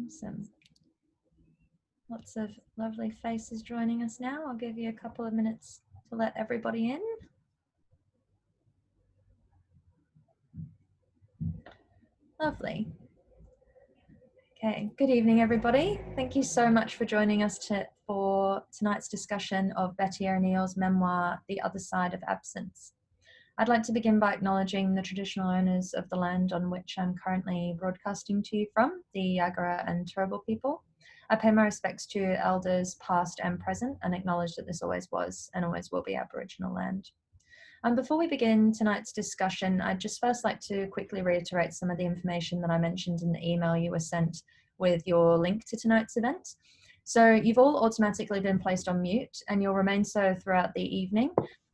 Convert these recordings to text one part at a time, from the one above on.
Awesome. Lots of lovely faces joining us now. I'll give you a couple of minutes to let everybody in. Lovely. Okay, good evening, everybody. Thank you so much for joining us for tonight's discussion of Betty O'Neill's memoir, The Other Side of Absence. I'd like to begin by acknowledging the traditional owners of the land on which I'm currently broadcasting to you from, the Yagara and Turrbal people. I pay my respects to elders past and present and acknowledge that this always was and always will be Aboriginal land. Before we begin tonight's discussion, I'd just first like to quickly reiterate some of the information that I mentioned in the email you were sent with your link to tonight's event. So you've all automatically been placed on mute and you'll remain so throughout the evening,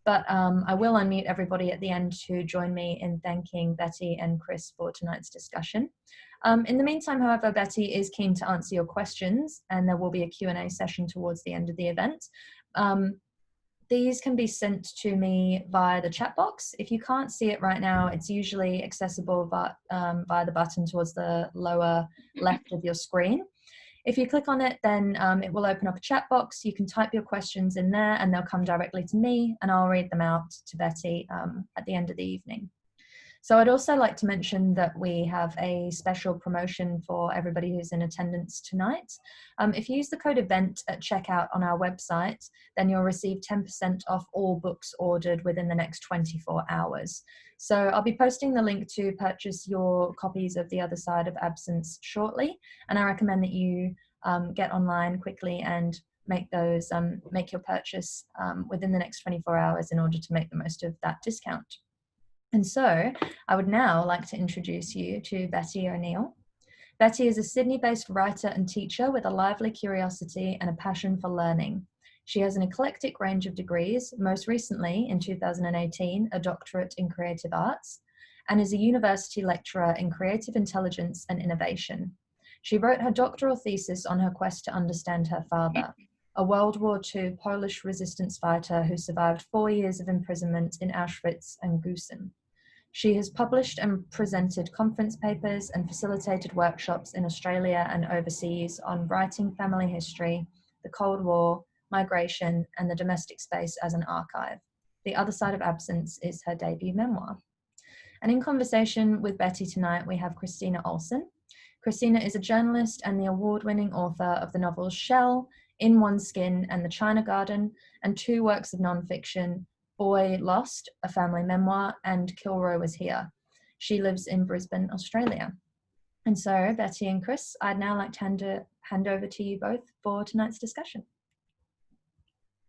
but I will unmute everybody at the end to join me in thanking Betty and Chris for tonight's discussion. In the meantime, however, Betty is keen to answer your questions and there will be a Q&A session towards the end of the event. These can be sent to me via the chat box. If you can't see it right now, it's usually accessible via the button towards the lower left of your screen. If you click on it, then it will open up a chat box. You can type your questions in there and they'll come directly to me and I'll read them out to Betty at the end of the evening. So I'd also like to mention that we have a special promotion for everybody who's in attendance tonight. If you use the code EVENT at checkout on our website, then you'll receive 10% off all books ordered within the next 24 hours. So I'll be posting the link to purchase your copies of The Other Side of Absence shortly, and I recommend that you get online quickly and make your purchase within the next 24 hours in order to make the most of that discount. And so I would now like to introduce you to Betty O'Neill. Betty is a Sydney-based writer and teacher with a lively curiosity and a passion for learning. She has an eclectic range of degrees, most recently in 2018, a doctorate in creative arts, and is a university lecturer in creative intelligence and innovation. She wrote her doctoral thesis on her quest to understand her father, a World War II Polish resistance fighter who survived 4 years of imprisonment in Auschwitz and Gusen. She has published and presented conference papers and facilitated workshops in Australia and overseas on writing family history, the Cold War, migration, and the domestic space as an archive. The Other Side of Absence is her debut memoir. And in conversation with Betty tonight, we have Kristina Olsson. Kristina is a journalist and the award-winning author of the novels Shell, In One Skin and The China Garden, and 2 works of nonfiction, Boy Lost, a family memoir, and Kilroy Was Here. She lives in Brisbane, Australia. And so, Betty and Chris, I'd now like to hand over to you both for tonight's discussion.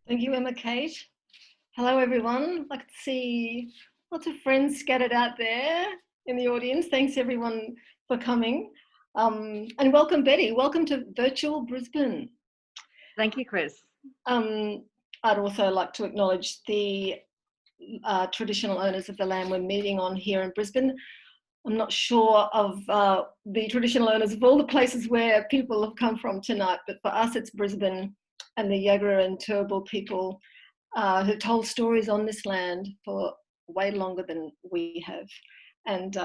Thank you, Emma Kate. Hello, everyone. I can see lots of friends scattered out there in the audience. Thanks, everyone, for coming. And welcome, Betty. Welcome to virtual Brisbane. Thank you, Chris. I'd also like to acknowledge the traditional owners of the land we're meeting on here in Brisbane. I'm not sure of the traditional owners of all the places where people have come from tonight, but for us it's Brisbane and the Yagara and Turrbal people who told stories on this land for way longer than we have and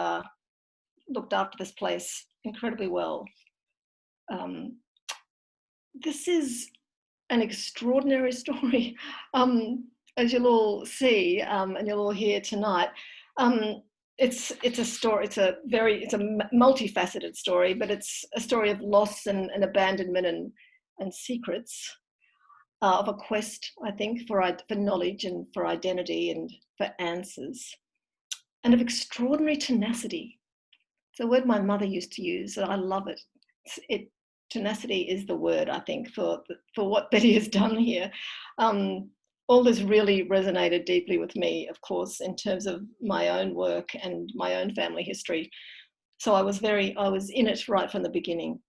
looked after this place incredibly well. This is an extraordinary story, as you'll all see and you'll all hear tonight. It's a story. It's a multifaceted story, but it's a story of loss and abandonment and secrets of a quest, I think, for knowledge and for identity and for answers, and of extraordinary tenacity. It's a word my mother used to use, and I love it. Tenacity is the word, I think, for what Betty has done here. All this really resonated deeply with me, of course, in terms of my own work and my own family history. So I was in it right from the beginning.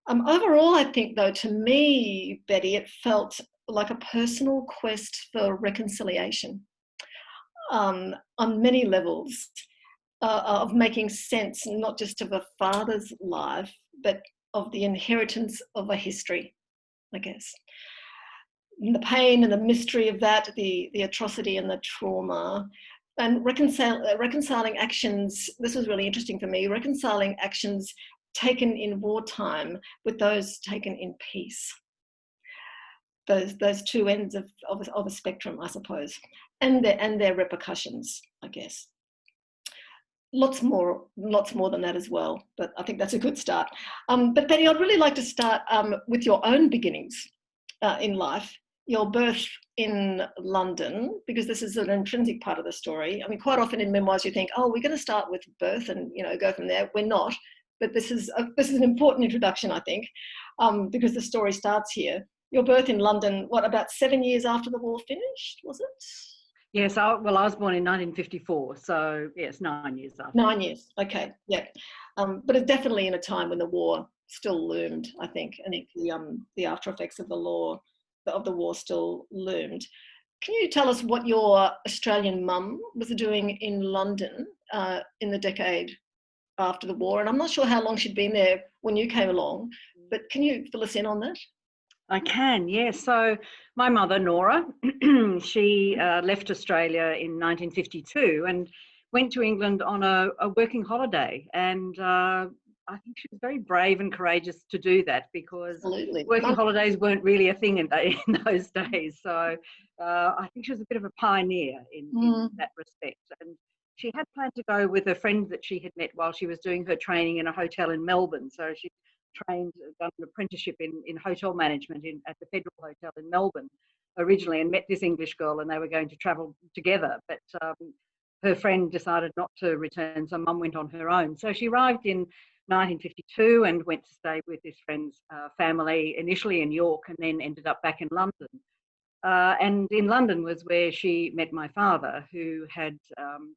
Overall, I think, though, to me, Betty, it felt like a personal quest for reconciliation on many levels, of making sense not just of a father's life, but of the inheritance of a history, I guess. And the pain and the mystery of that, the atrocity and the trauma, and reconciling actions. This was really interesting for me, reconciling actions taken in wartime with those taken in peace. Those two ends of a spectrum, I suppose, and their repercussions, I guess. Lots more than that as well, but I think that's a good start. But Betty, I'd really like to start with your own beginnings in life, your birth in London, because this is an intrinsic part of the story. I mean, quite often in memoirs you think, oh, we're going to start with birth and go from there. We're not, but this is an important introduction, I think, because the story starts here. Your birth in London, what, about 7 years after the war finished, was it? Yes, I was born in 1954, so yes, 9 years after. 9 years, okay, yeah. But it's definitely in a time when the war still loomed, I think, and the after effects of the war still loomed. Can you tell us what your Australian mum was doing in London in the decade after the war? And I'm not sure how long she'd been there when you came along, but can you fill us in on that? I can, yes. So my mother, Nora, she left Australia in 1952 and went to England on a working holiday. And I think she was very brave and courageous to do that, because Absolutely. Working holidays weren't really a thing in those days. So I think she was a bit of a pioneer in that respect. And she had planned to go with a friend that she had met while she was doing her training in a hotel in Melbourne. So she done an apprenticeship in hotel management at the Federal Hotel in Melbourne originally, and met this English girl, and they were going to travel together. But her friend decided not to return, so Mum went on her own. So she arrived in 1952 and went to stay with this friend's family, initially in York, and then ended up back in London. And in London was where she met my father, who had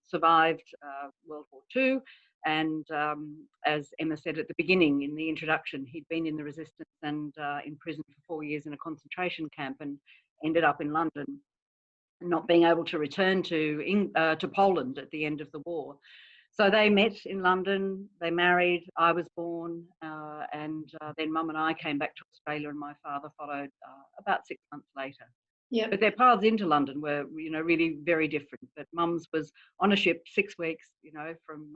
survived World War II. And as Emma said at the beginning in the introduction, he'd been in the resistance and in prison for 4 years in a concentration camp, and ended up in London, not being able to return to Poland at the end of the war. So they met in London, they married, I was born, and then Mum and I came back to Australia, and my father followed about 6 months later. Yeah. But their paths into London were, really very different. But Mum's was on a ship 6 weeks, from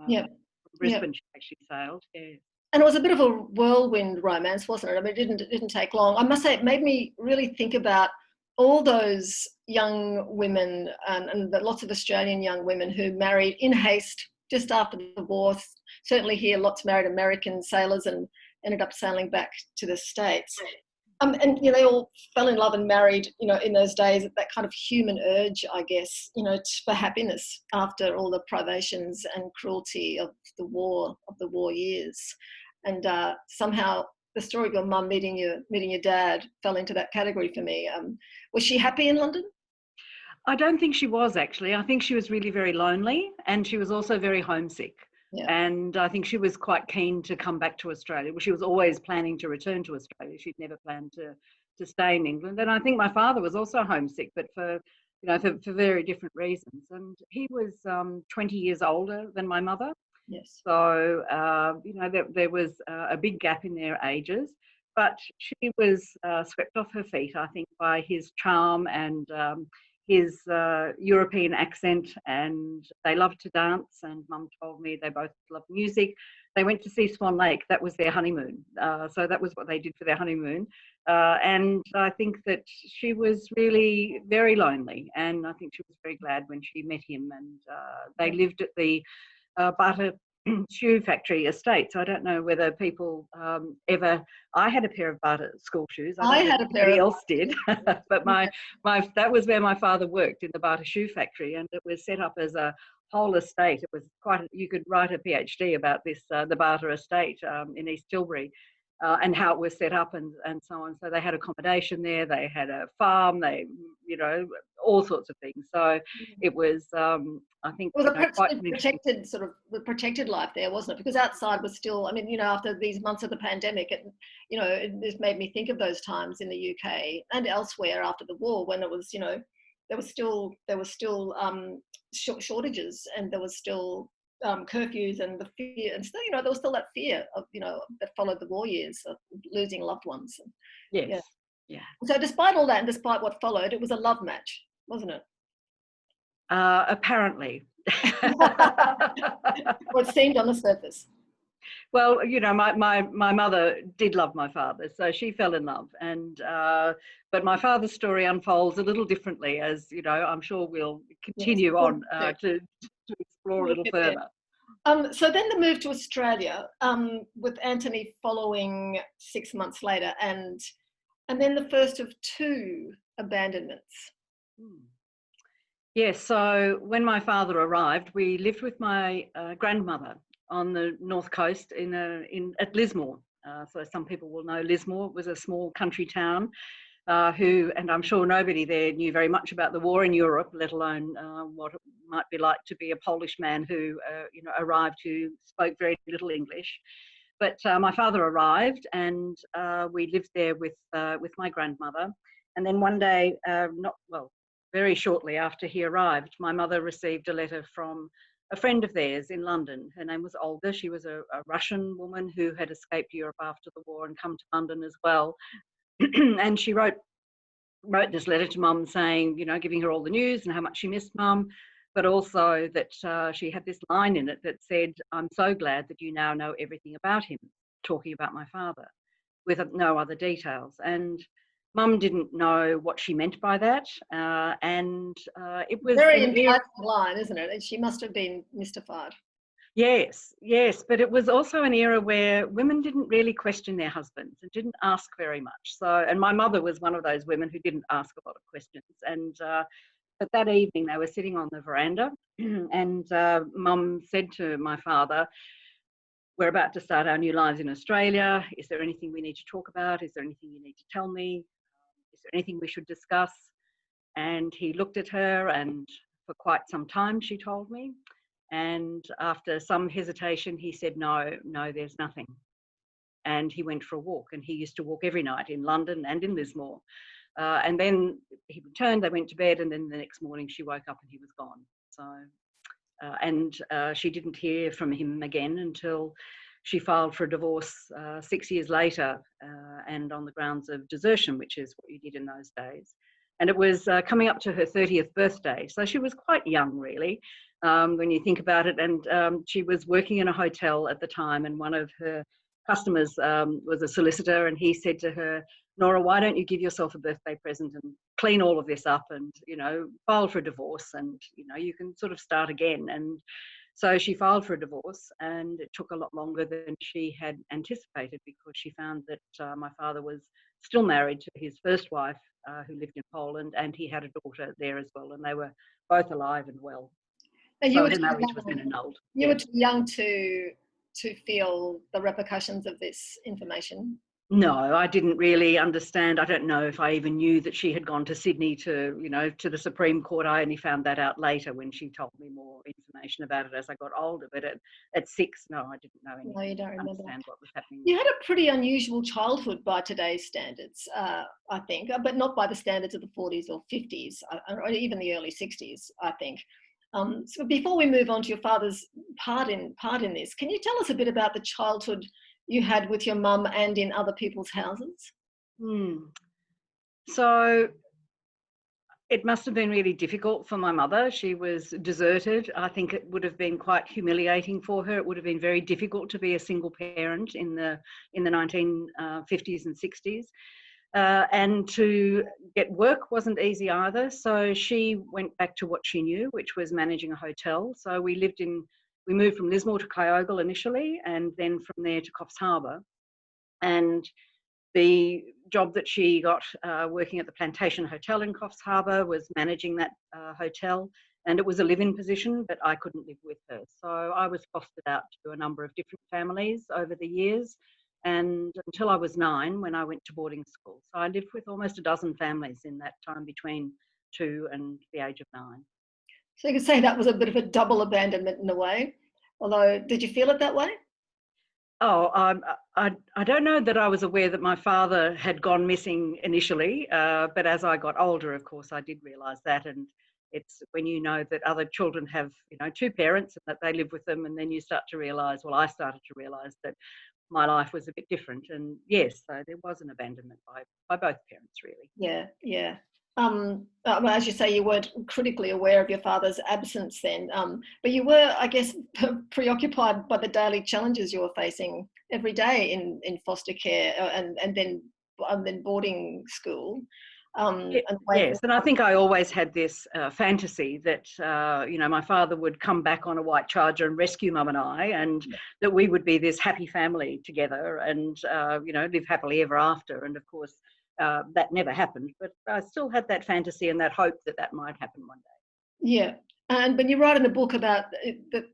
Brisbane. She actually sailed. Yeah. And it was a bit of a whirlwind romance, wasn't it? I mean, it didn't take long. I must say, it made me really think about all those young women and lots of Australian young women who married in haste just after the war. Certainly here, lots married American sailors and ended up sailing back to the States. And they all fell in love and married, in those days, that kind of human urge, I guess, for happiness after all the privations and cruelty of the war years. And somehow the story of your mum meeting your dad fell into that category for me. Was she happy in London? I don't think she was, actually. I think she was really very lonely, and she was also very homesick. Yeah. And I think she was quite keen to come back to Australia. Well, she was always planning to return to Australia. She'd never planned to stay in England. And I think my father was also homesick, but for very different reasons. And he was 20 years older than my mother. Yes. So, there was a big gap in their ages. But she was swept off her feet, I think, by his charm and his European accent, and they loved to dance, and Mum told me they both loved music. They went to see Swan Lake. That was their honeymoon. So that was what they did for their honeymoon. And I think that she was really very lonely, and I think she was very glad when she met him. And they lived at the Butter shoe factory estate. So I don't know whether people I had a pair of Butter school shoes. I had a pair. Everybody else did, but my that was where my father worked, in the Butter shoe factory, and it was set up as a whole estate. It was you could write a PhD about this, the Butter estate in East Tilbury. And how it was set up and so on. So they had accommodation there, they had a farm, they, all sorts of things. So it was, I think, it was a protected life there, wasn't it? Because outside was still, after these months of the pandemic, it made me think of those times in the UK and elsewhere after the war, when it was, there was still shortages, and there was still curfews, and the fear, and still, there was still that fear of, that followed the war years, of losing loved ones. Yes. Yeah. So despite all that, and despite what followed, it was a love match, wasn't it? Apparently. Or it seemed on the surface. Well, you know, my mother did love my father, so she fell in love. And but my father's story unfolds a little differently, as you know. I'm sure we'll Yes, continue we'll on to explore a little get there. further. So then the move to Australia, with Antoni following 6 months later, and then the first of two abandonments. Yes, so when my father arrived, we lived with my grandmother on the north coast at Lismore. So some people will know Lismore. It was a small country town and I'm sure nobody there knew very much about the war in Europe, let alone what it might be like to be a Polish man who arrived who spoke very little English. But my father arrived, and we lived there with my grandmother. And then one day, very shortly after he arrived, my mother received a letter from a friend of theirs in London. Her name was Olga. She was a Russian woman who had escaped Europe after the war and come to London as well. And she wrote this letter to Mum saying, you know, giving her all the news and how much she missed Mum, but also that she had this line in it that said, "I'm so glad that you now know everything about him," talking about my father, with no other details. And Mum didn't know what she meant by that, and it was very enticing line, isn't it? And she must have been mystified. Yes, but it was also an era where women didn't really question their husbands and didn't ask very much. So, and my mother was one of those women who didn't ask a lot of questions. And but that evening they were sitting on the veranda, and Mum said to my father, "We're about to start our new lives in Australia. Is there anything we need to talk about? Is there anything you need to tell me? Is there anything we should discuss?" And he looked at her, and for quite some time she told me. And after some hesitation, he said, no, there's nothing. And he went for a walk, and he used to walk every night in London and in Lismore. And then he returned, they went to bed, and then the next morning she woke up and he was gone. So, she didn't hear from him again until she filed for a divorce 6 years later, and on the grounds of desertion, which is what you did in those days. And it was coming up to her 30th birthday. So she was quite young, really, when you think about it. And she was working in a hotel at the time, and one of her customers was a solicitor, and he said to her, "Nora, why don't you give yourself a birthday present and clean all of this up and, you know, file for a divorce, and, you know, you can sort of start again." And so she filed for a divorce, and it took a lot longer than she had anticipated, because she found that my father was still married to his first wife, who lived in Poland, and he had a daughter there as well, and they were both alive and well. And so her marriage was then annulled. You were too young to feel the repercussions of this information. No, I didn't really understand. I don't know if I even knew that she had gone to Sydney to the Supreme Court. I only found that out later when she told me more information about it as I got older. But at 6, no, I didn't know anything. No, you don't remember. Understand what was happening. You had a pretty unusual childhood by today's standards, I think, but not by the standards of the 40s or 50s, or even the early 60s, I think. So before we move on to your father's part in this, can you tell us a bit about the childhood you had with your mum and in other people's houses? So it must have been really difficult for my mother. She was deserted. I think it would have been quite humiliating for her. It would have been very difficult to be a single parent in the 1950s and 60s. And to get work wasn't easy either. So she went back to what she knew, which was managing a hotel. So we moved from Lismore to Kyogle initially, and then from there to Coffs Harbour. And the job that she got working at the Plantation Hotel in Coffs Harbour was managing that hotel. And it was a live-in position, but I couldn't live with her. So I was fostered out to a number of different families over the years, and until I was 9 when I went to boarding school. So I lived with almost a dozen families in that time between 2 and the age of 9. So you could say that was a bit of a double abandonment in a way. Although, did you feel it that way? Oh, I don't know that I was aware that my father had gone missing initially, but as I got older, of course, I did realise that. And it's when you know that other children have, 2 parents and that they live with them, and then you start to realise, well, I started to realise that my life was a bit different. And yes, so there was an abandonment by both parents, really. Yeah. Well, as you say, you weren't critically aware of your father's absence then, but you were, I guess, preoccupied by the daily challenges you were facing every day in foster care and then boarding school. Yes, and I think I always had this fantasy that my father would come back on a white charger and rescue Mum and I, and that we would be this happy family together, and live happily ever after. And of course, that never happened. But I still had that fantasy and that hope that that might happen one day. Yeah, and when you write in the book about the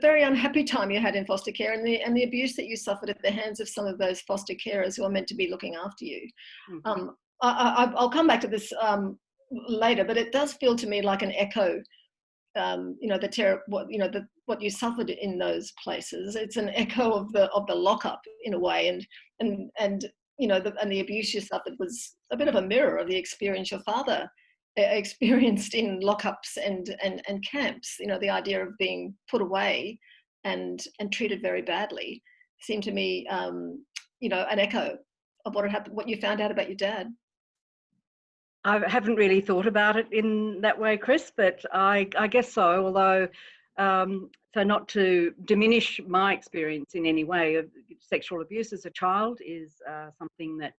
very unhappy time you had in foster care and the abuse that you suffered at the hands of some of those foster carers who are meant to be looking after you. Mm-hmm. I'll come back to this later, but it does feel to me like an echo. The terror, what you suffered in those places. It's an echo of the lockup in a way, and the abuse you suffered was a bit of a mirror of the experience your father experienced in lockups and camps. The idea of being put away and treated very badly seemed to me, an echo of what had happened, what you found out about your dad. I haven't really thought about it in that way, Chris, but I guess so, although, so not to diminish my experience in any way, sexual abuse as a child is something that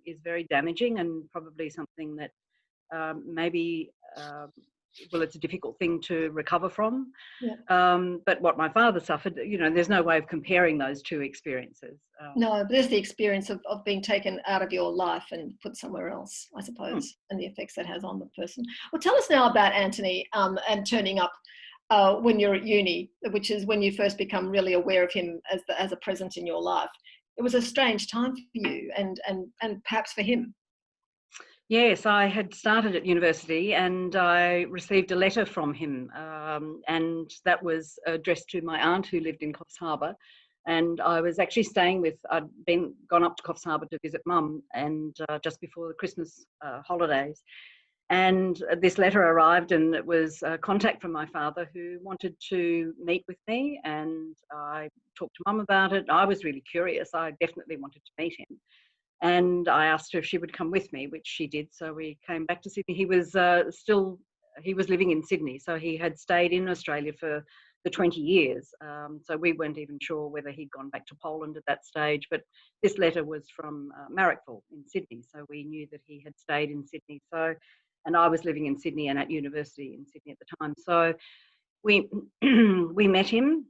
is very damaging and probably something that maybe, it's a difficult thing to recover from. Yeah. But what my father suffered, there's no way of comparing those two experiences. No, but there's the experience of being taken out of your life and put somewhere else, I suppose, and the effects that has on the person. Well, tell us now about Antoni and turning up when you're at uni, which is when you first become really aware of him as a presence in your life. It was a strange time for you and perhaps for him. Yes, I had started at university and I received a letter from him, and that was addressed to my aunt who lived in Coffs Harbour. And I was actually I'd gone up to Coffs Harbour to visit Mum, and just before the Christmas holidays. And this letter arrived, and it was contact from my father who wanted to meet with me, and I talked to Mum about it. I was really curious. I definitely wanted to meet him. And I asked her if she would come with me, which she did. So we came back to Sydney. He was he was living in Sydney, so he had stayed in Australia for 20 years. So we weren't even sure whether he'd gone back to Poland at that stage. But this letter was from Marrickville in Sydney, so we knew that he had stayed in Sydney. So, and I was living in Sydney and at university in Sydney at the time. So we we met him.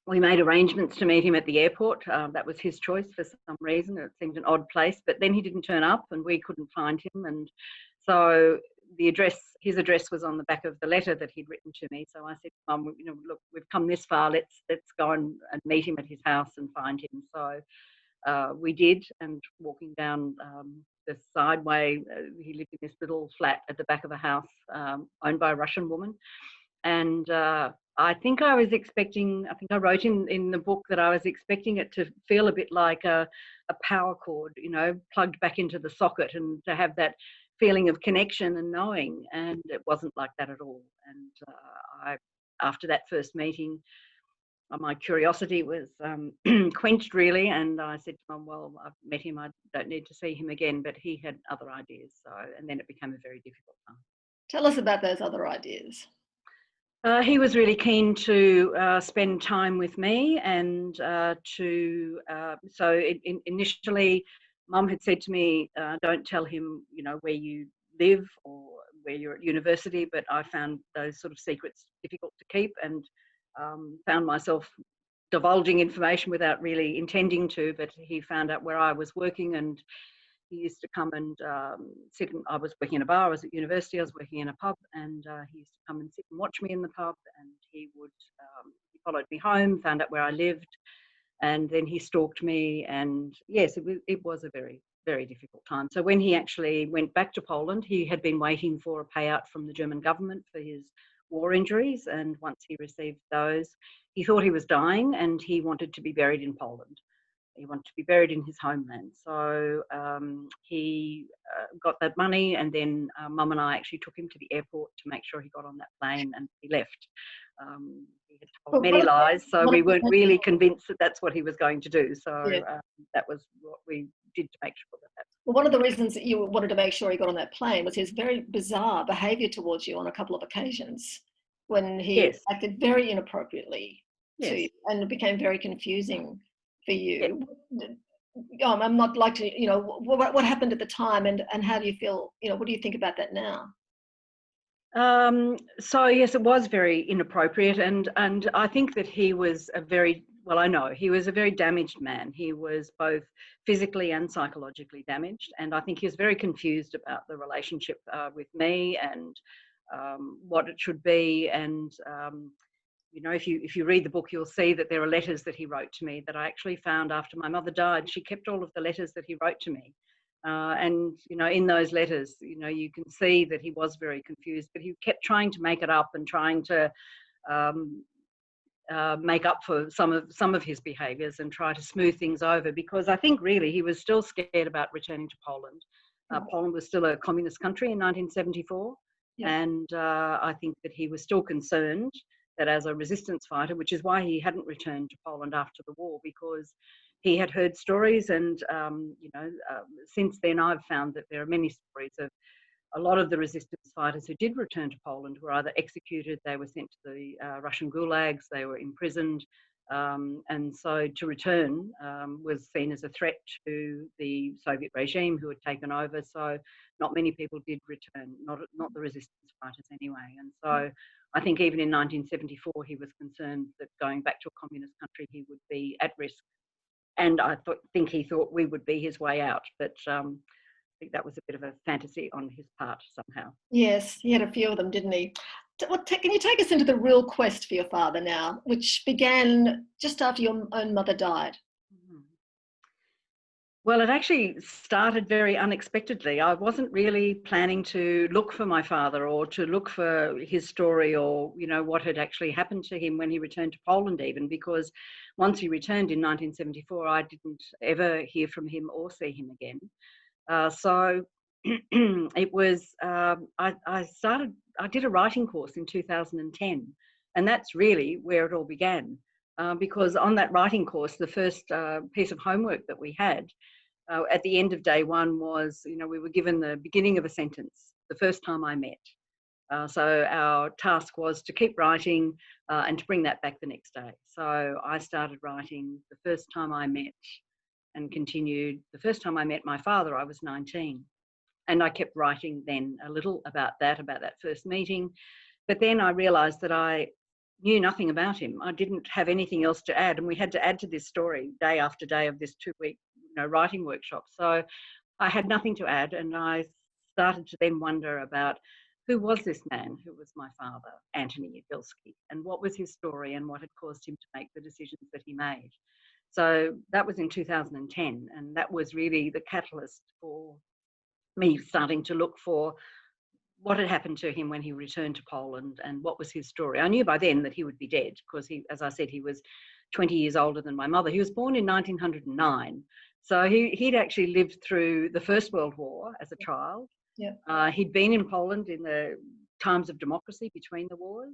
We made arrangements to meet him at the airport. That was his choice for some reason. It seemed an odd place, but then he didn't turn up and we couldn't find him. And so his address was on the back of the letter that he'd written to me. So I said, Mum, look, we've come this far. Let's go and meet him at his house and find him. So we did, and walking down the sideway, he lived in this little flat at the back of a house owned by a Russian woman. And I think I wrote in the book that I was expecting it to feel a bit like a power cord, plugged back into the socket, and to have that feeling of connection and knowing. And it wasn't like that at all. And after that first meeting, my curiosity was quenched really. And I said to Mum, well, I've met him. I don't need to see him again. But he had other ideas. And then it became a very difficult time. Tell us about those other ideas. He was really keen to spend time with me, and initially Mum had said to me, don't tell him, where you live or where you're at university, but I found those sort of secrets difficult to keep, and found myself divulging information without really intending to, but he found out where I was working, and he used to come and sit. I was working in a bar. I was at university. I was working in a pub, and he used to come and sit and watch me in the pub. And he followed me home, found out where I lived, and then he stalked me. And yes, it was a very, very difficult time. So when he actually went back to Poland, he had been waiting for a payout from the German government for his war injuries. And once he received those, he thought he was dying, and he wanted to be buried in Poland. He wanted to be buried in his homeland. So he got that money, and then Mum and I actually took him to the airport to make sure he got on that plane, and he left. He had told many lies, so we weren't really convinced that that's what he was going to do. So that was what we did to make sure that Well, one of the reasons that you wanted to make sure he got on that plane was his very bizarre behaviour towards you on a couple of occasions when he Yes. acted very inappropriately to Yes. you, and it became very confusing for Yeah. you. I'm not like to, you know, what happened at the time, and how do you feel, you know, what do you think about that now? So yes, it was very inappropriate, and I think that he was a very, well, I know he was a very damaged man. He was both physically and psychologically damaged, and I think he was very confused about the relationship with me and what it should be. And you know, if you read the book, you'll see that there are letters that he wrote to me that I actually found after my mother died. She kept all of the letters that he wrote to me. And, you know, in those letters, you know, you can see that he was very confused, but he kept trying to make it up and trying to um, make up for some of his behaviours and try to smooth things over, because I think really he was still scared about returning to Poland. Poland was still a communist country in 1974. Yeah. And I think that he was still concerned that as a resistance fighter, which is why he hadn't returned to Poland after the war, because he had heard stories. And, you know, since then I've found that there are many stories of a lot of the resistance fighters who did return to Poland were either executed, they were sent to the Russian gulags, they were imprisoned. And so to return was seen as a threat to the Soviet regime who had taken over. So not many people did return, not the resistance fighters anyway. And so I think even in 1974, he was concerned that going back to a communist country, he would be at risk. And I think he thought we would be his way out. But I think that was a bit of a fantasy on his part somehow. Yes, he had a few of them, didn't he? Can you take us into the real quest for your father now, which began just after your own mother died? Well, it actually started very unexpectedly. I wasn't really planning to look for my father or to look for his story or, you know, what had actually happened to him when he returned to Poland even, because once he returned in 1974, I didn't ever hear from him or see him again. So it was, I did a writing course in 2010, and that's really where it all began. Because on that writing course, the first piece of homework that we had at the end of day one was, you know, we were given the beginning of a sentence, the first time I met. So our task was to keep writing and to bring that back the next day. So I started writing the first time I met and continued. The first time I met my father, I was 19. And I kept writing then a little about that first meeting. But then I realised that I knew nothing about him. I didn't have anything else to add. And we had to add to this story day after day of this 2-week, you know, writing workshop. So I had nothing to add. And I started to then wonder about who was this man who was my father, Antoni Jagielski, and what was his story and what had caused him to make the decisions that he made. So that was in 2010. And that was really the catalyst for me starting to look for what had happened to him when he returned to Poland and what was his story. I knew by then that he would be dead because he, as I said, he was 20 years older than my mother. He was born in 1909. So he'd actually lived through the First World War as a child. Yeah. He'd been in Poland in the times of democracy between the wars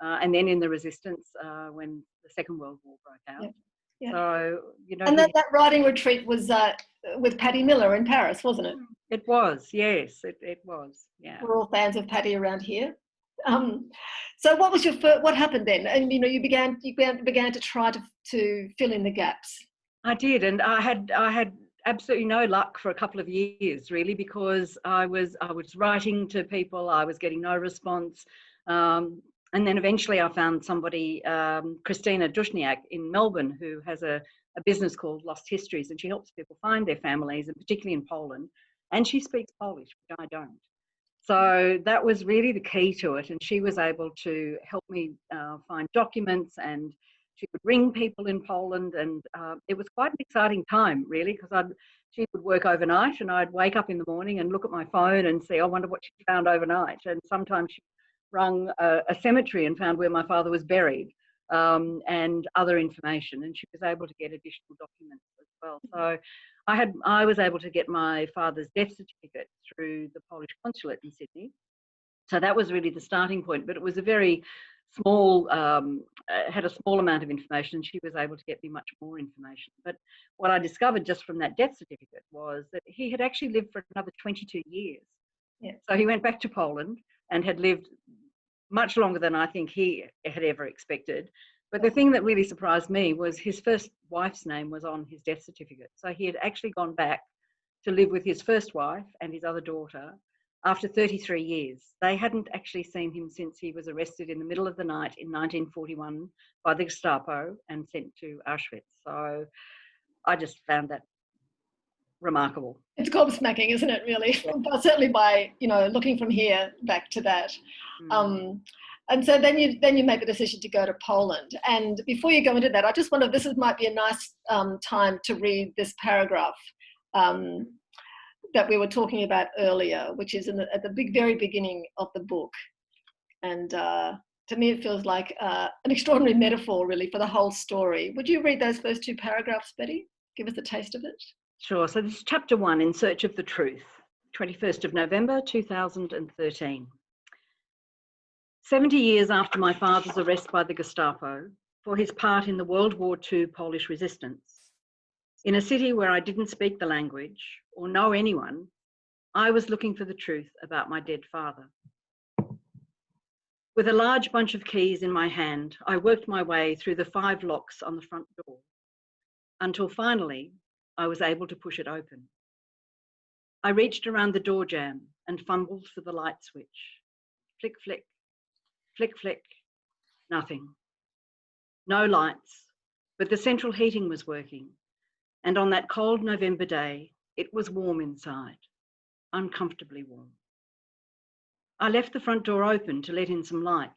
and then in the resistance when the Second World War broke out. Yeah. Yeah. So, you know. And that writing retreat was with Patty Miller in Paris, wasn't it? It was, yes, it was, yeah. We're all fans of Patty around here. So what was what happened then? And, you know, you began to try to fill in the gaps. I did, and I had absolutely no luck for a couple of years, really, because I was writing to people, I was getting no response. And then eventually I found somebody, Kristina Olsson in Melbourne, who has a business called Lost Histories, and she helps people find their families, and particularly in Poland. And she speaks Polish, which I don't. So that was really the key to it. And she was able to help me find documents, and she would ring people in Poland. And it was quite an exciting time, really, because she would work overnight and I'd wake up in the morning and look at my phone and see, I wonder what she found overnight. And sometimes she rung a cemetery and found where my father was buried and other information. And she was able to get additional documents as well. So I was able to get my father's death certificate through the Polish consulate in Sydney. So that was really the starting point, but it was a very had a small amount of information. She was able to get me much more information. But what I discovered just from that death certificate was that he had actually lived for another 22 years. Yeah. So he went back to Poland and had lived much longer than I think he had ever expected. But the thing that really surprised me was his first wife's name was on his death certificate. So he had actually gone back to live with his first wife and his other daughter after 33 years. They hadn't actually seen him since he was arrested in the middle of the night in 1941 by the Gestapo and sent to Auschwitz. So I just found that remarkable. It's gobsmacking, isn't it, really? Yeah. But certainly by, looking from here back to that. And so then you make the decision to go to Poland. And before you go into that, I just wonder, this might be a nice time to read this paragraph that we were talking about earlier, which is at the very beginning of the book. And to me, it feels like an extraordinary metaphor, really, for the whole story. Would you read those first two paragraphs, Betty? Give us a taste of it. Sure. So this is chapter 1, In Search of the Truth, 21st of November, 2013. 70 years after my father's arrest by the Gestapo for his part in the World War II Polish resistance, in a city where I didn't speak the language or know anyone, I was looking for the truth about my dead father. With a large bunch of keys in my hand, I worked my way through the 5 locks on the front door until finally I was able to push it open. I reached around the door jamb and fumbled for the light switch. Flick, flick, flick, flick, nothing. No lights, but the central heating was working. And on that cold November day, it was warm inside, uncomfortably warm. I left the front door open to let in some light.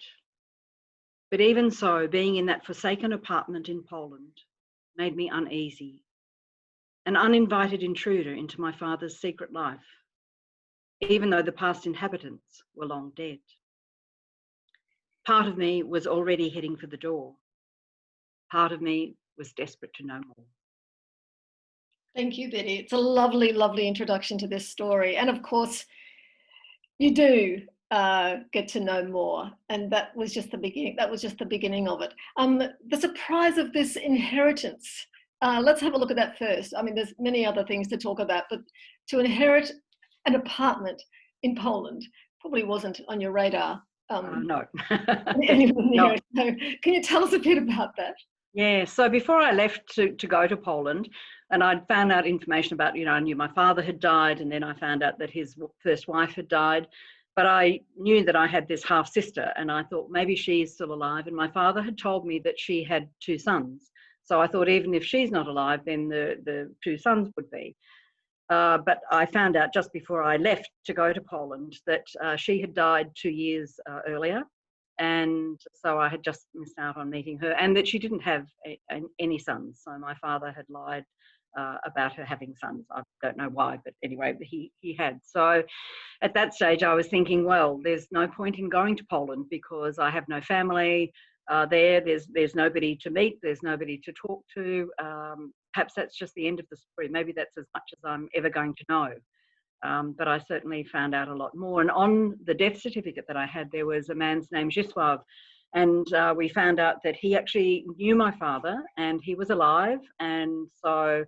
But even so, being in that forsaken apartment in Poland made me uneasy, an uninvited intruder into my father's secret life, even though the past inhabitants were long dead. Part of me was already heading for the door. Part of me was desperate to know more. Thank you, Betty. It's a lovely, lovely introduction to this story. And of course, you do get to know more. And that was just the beginning. That was just the beginning of it. The surprise of this inheritance. Let's have a look at that first. I mean, there's many other things to talk about, but to inherit an apartment in Poland probably wasn't on your radar. No. No. So can you tell us a bit about that? Yeah, so before I left to go to Poland, and I'd found out information about, I knew my father had died, and then I found out that his first wife had died, but I knew that I had this half-sister, and I thought maybe she's still alive, and my father had told me that she had 2 sons. So I thought even if she's not alive, then the 2 sons would be. But I found out just before I left to go to Poland that she had died 2 years earlier. And so I had just missed out on meeting her, and that she didn't have any sons. So my father had lied about her having sons. I don't know why, but anyway, he had. So at that stage, I was thinking, well, there's no point in going to Poland because I have no family there. There's nobody to meet. There's nobody to talk to. Perhaps that's just the end of the story. Maybe that's as much as I'm ever going to know. But I certainly found out a lot more. And on the death certificate that I had, there was a man's name, Zdzisław, and we found out that he actually knew my father and he was alive. And so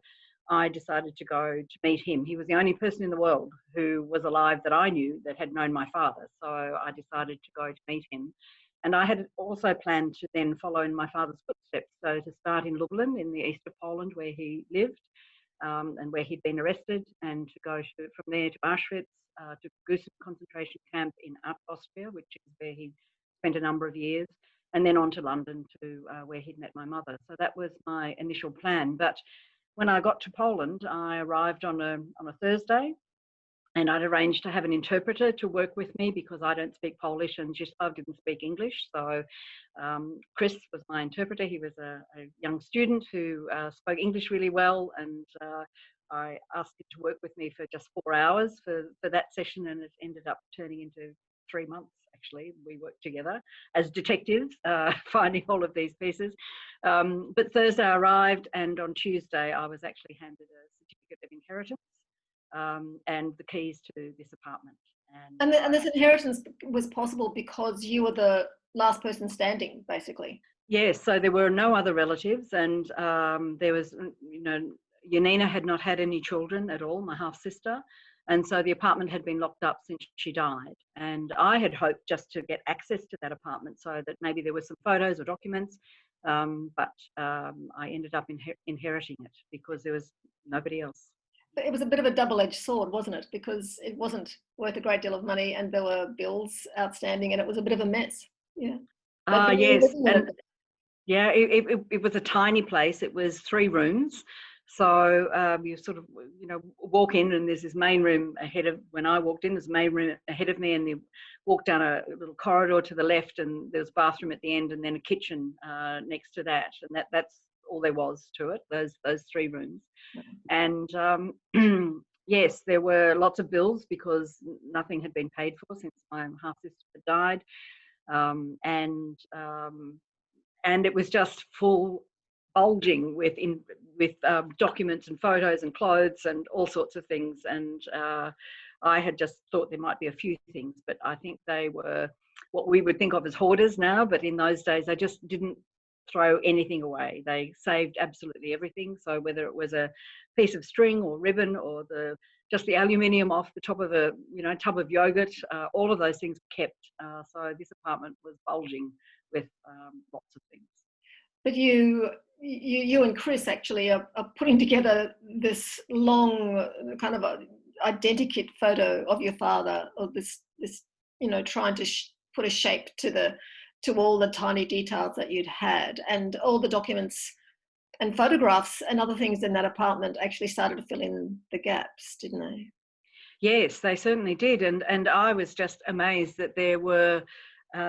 I decided to go to meet him. He was the only person in the world who was alive that I knew that had known my father. So I decided to go to meet him. And I had also planned to then follow in my father's footsteps. So to start in Lublin in the east of Poland where he lived. And where he'd been arrested, and to go from there to Auschwitz, to Gusen concentration camp in Austria, which is where he spent a number of years, and then on to London to where he'd met my mother. So that was my initial plan. But when I got to Poland, I arrived on a Thursday, and I'd arranged to have an interpreter to work with me because I don't speak Polish and Zdzisław didn't speak English. So Chris was my interpreter. He was a young student who spoke English really well, and I asked him to work with me for just 4 hours for that session, and it ended up turning into 3 months. Actually, we worked together as detectives, finding all of these pieces. But Thursday I arrived, and on Tuesday I was actually handed a certificate of inheritance. And the keys to this apartment. And this inheritance was possible because you were the last person standing, basically. Yes, so there were no other relatives, and there was, Yanina had not had any children at all, my half-sister, and so the apartment had been locked up since she died. And I had hoped just to get access to that apartment so that maybe there were some photos or documents, but I ended up inheriting it because there was nobody else. But it was a bit of a double-edged sword, wasn't it? Because it wasn't worth a great deal of money and there were bills outstanding and it was a bit of a mess. Yeah. Yes, and yeah, it was a tiny place. It was 3 rooms. So you sort of, walk in and there's this main room ahead of, when I walked in, there's a main room ahead of me, and you walk down a little corridor to the left and there's a bathroom at the end and then a kitchen next to that. And that's all there was to it, those 3 rooms. And yes, there were lots of bills because nothing had been paid for since my half-sister had died. And it was just full bulging with documents and photos and clothes and all sorts of things. And I had just thought there might be a few things, but I think they were what we would think of as hoarders now, but in those days they just didn't throw anything away. They saved absolutely everything. So whether it was a piece of string or ribbon or just the aluminium off the top of a tub of yogurt, all of those things kept. So this apartment was bulging with lots of things. But you and Chris actually are putting together this long kind of a identikit photo of your father, of this trying to put a shape to all the tiny details that you'd had, and all the documents and photographs and other things in that apartment actually started to fill in the gaps, didn't they? Yes, they certainly did. And I was just amazed that there were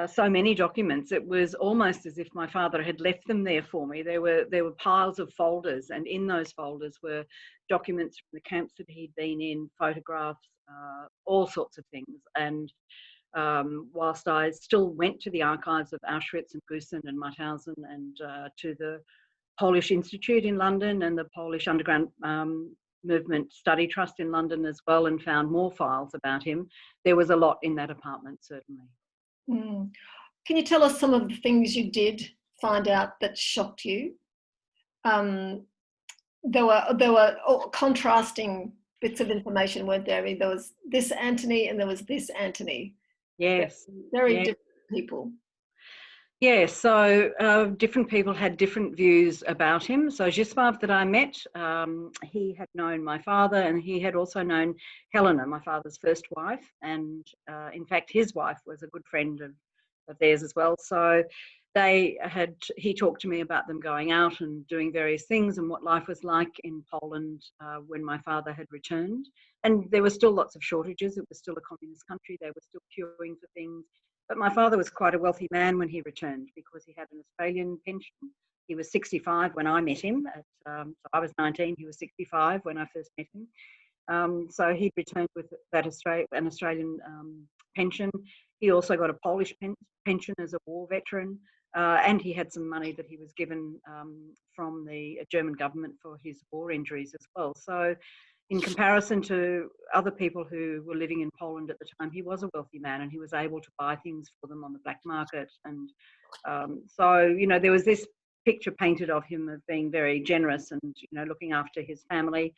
so many documents. It was almost as if my father had left them there for me. There were piles of folders, and in those folders were documents from the camps that he'd been in, photographs, all sorts of things. And whilst I still went to the archives of Auschwitz and Gusen and Mauthausen and to the Polish Institute in London and the Polish Underground Movement Study Trust in London as well, and found more files about him, there was a lot in that apartment, certainly. Mm. Can you tell us some of the things you did find out that shocked you? There were contrasting bits of information, weren't there? I mean, there was this Antoni and there was this Antoni. Yes. Very different people. Yeah, so different people had different views about him. So Zhisław that I met, he had known my father, and he had also known Helena, my father's first wife. And in fact, his wife was a good friend of theirs as well. So he talked to me about them going out and doing various things and what life was like in Poland when my father had returned. And there were still lots of shortages. It was still a communist country. They were still queuing for things. But my father was quite a wealthy man when he returned because he had an Australian pension. He was 65 when I met him. So I was 19, he was 65 when I first met him. So he returned with an Australian pension. He also got a Polish pension as a war veteran. And he had some money that he was given from the German government for his war injuries as well. So in comparison to other people who were living in Poland at the time, he was a wealthy man and he was able to buy things for them on the black market. And so, there was this picture painted of him of being very generous and, looking after his family.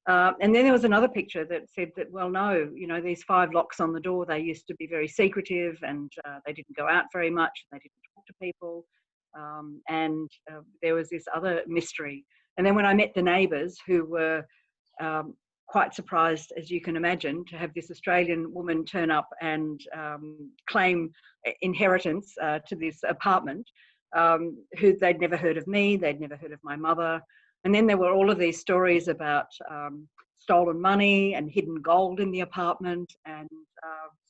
And then there was another picture that said that, well, no, these 5 locks on the door, they used to be very secretive and they didn't go out very much. They didn't talk to people. And there was this other mystery. And then when I met the neighbours, who were quite surprised, as you can imagine, to have this Australian woman turn up and claim inheritance to this apartment, who they'd never heard of me, they'd never heard of my mother. And then there were all of these stories about stolen money and hidden gold in the apartment. And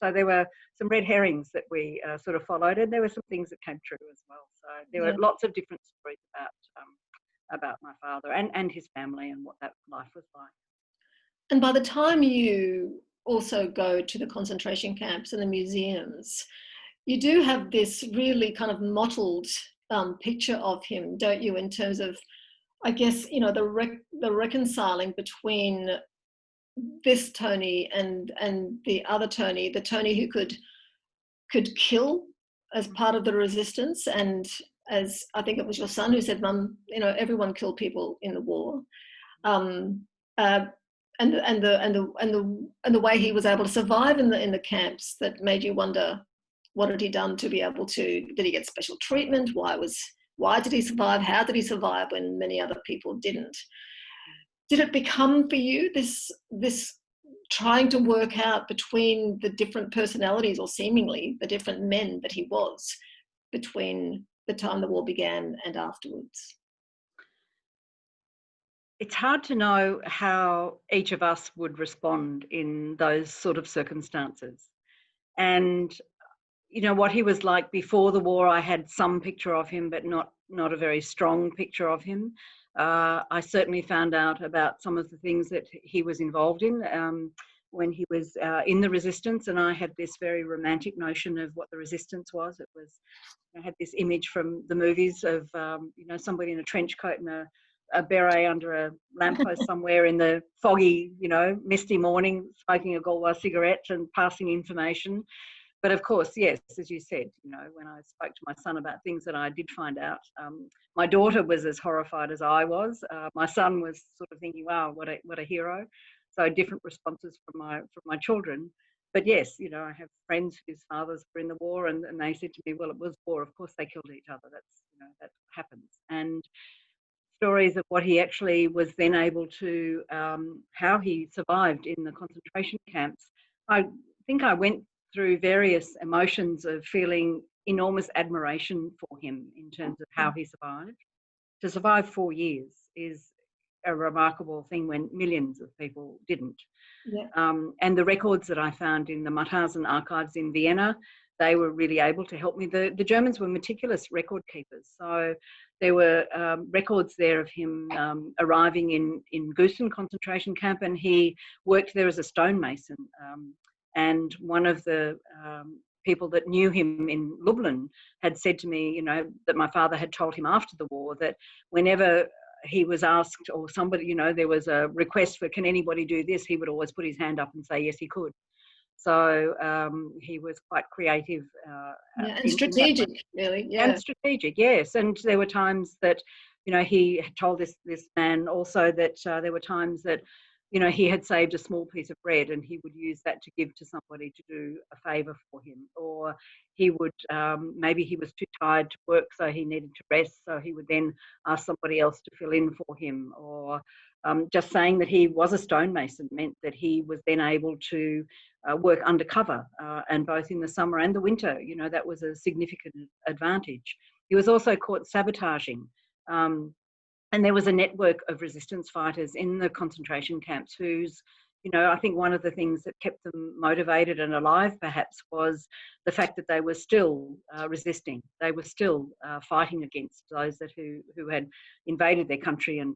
so there were some red herrings that we sort of followed, and there were some things that came true as well. So there were lots of different stories about my father and his family and what that life was like. And by the time you also go to the concentration camps and the museums, you do have this really kind of mottled picture of him, don't you, in terms of, I guess, the reconciling between this Tony and the other Tony, the Tony who could kill as part of the resistance, and as I think it was your son who said, "Mum, you know, everyone killed people in the war," and the way he was able to survive in the camps, that made you wonder, what had he done to be able to? Did he get special treatment? Why did he survive? How did he survive when many other people didn't? Did it become for you this trying to work out between the different personalities, or seemingly the different men that he was, between the time the war began and afterwards? It's hard to know how each of us would respond in those sort of circumstances. And, you know, what he was like before the war, I had some picture of him, but not a very strong picture of him. I certainly found out about some of the things that he was involved in when he was in the resistance, and I had this very romantic notion of what the resistance was. It was, I had this image from the movies of, you know, somebody in a trench coat and a beret under a lamppost somewhere in the foggy, you know, misty morning, smoking a Gauloise cigarette and passing information. But of course, yes, as you said, you know, when I spoke to my son about things that I did find out, my daughter was as horrified as I was. My son was sort of thinking, wow, what a hero. So different responses from my children. But yes, you know, I have friends whose fathers were in the war, and they said to me, well, it was war. Of course they killed each other. That's, you know, that happens. And stories of what he actually was then able to, how he survived in the concentration camps. I think I went through various emotions of feeling enormous admiration for him in terms of how he survived. To survive 4 years is a remarkable thing when millions of people didn't. Yeah. And the records that I found in the Mauthausen archives in Vienna, they were really able to help me. The Germans were meticulous record keepers. So there were records there of him arriving in Gusen concentration camp, and he worked there as a stonemason. And one of the people that knew him in Lublin had said to me, you know, that my father had told him after the war that whenever he was asked, or somebody, you know, there was a request for, can anybody do this, he would always put his hand up and say yes, he could. So he was quite creative. And strategic, really. Yeah. And strategic, yes. And there were times that, you know, he told this man also that there were times that, you know, he had saved a small piece of bread and he would use that to give to somebody to do a favour for him. Or he would, maybe he was too tired to work, so he needed to rest, so he would then ask somebody else to fill in for him. Or just saying that he was a stonemason meant that he was then able to work undercover, and both in the summer and the winter, you know, that was a significant advantage. He was also caught sabotaging. And there was a network of resistance fighters in the concentration camps whose, you know, I think one of the things that kept them motivated and alive perhaps was the fact that they were still resisting. They were still fighting against those who had invaded their country and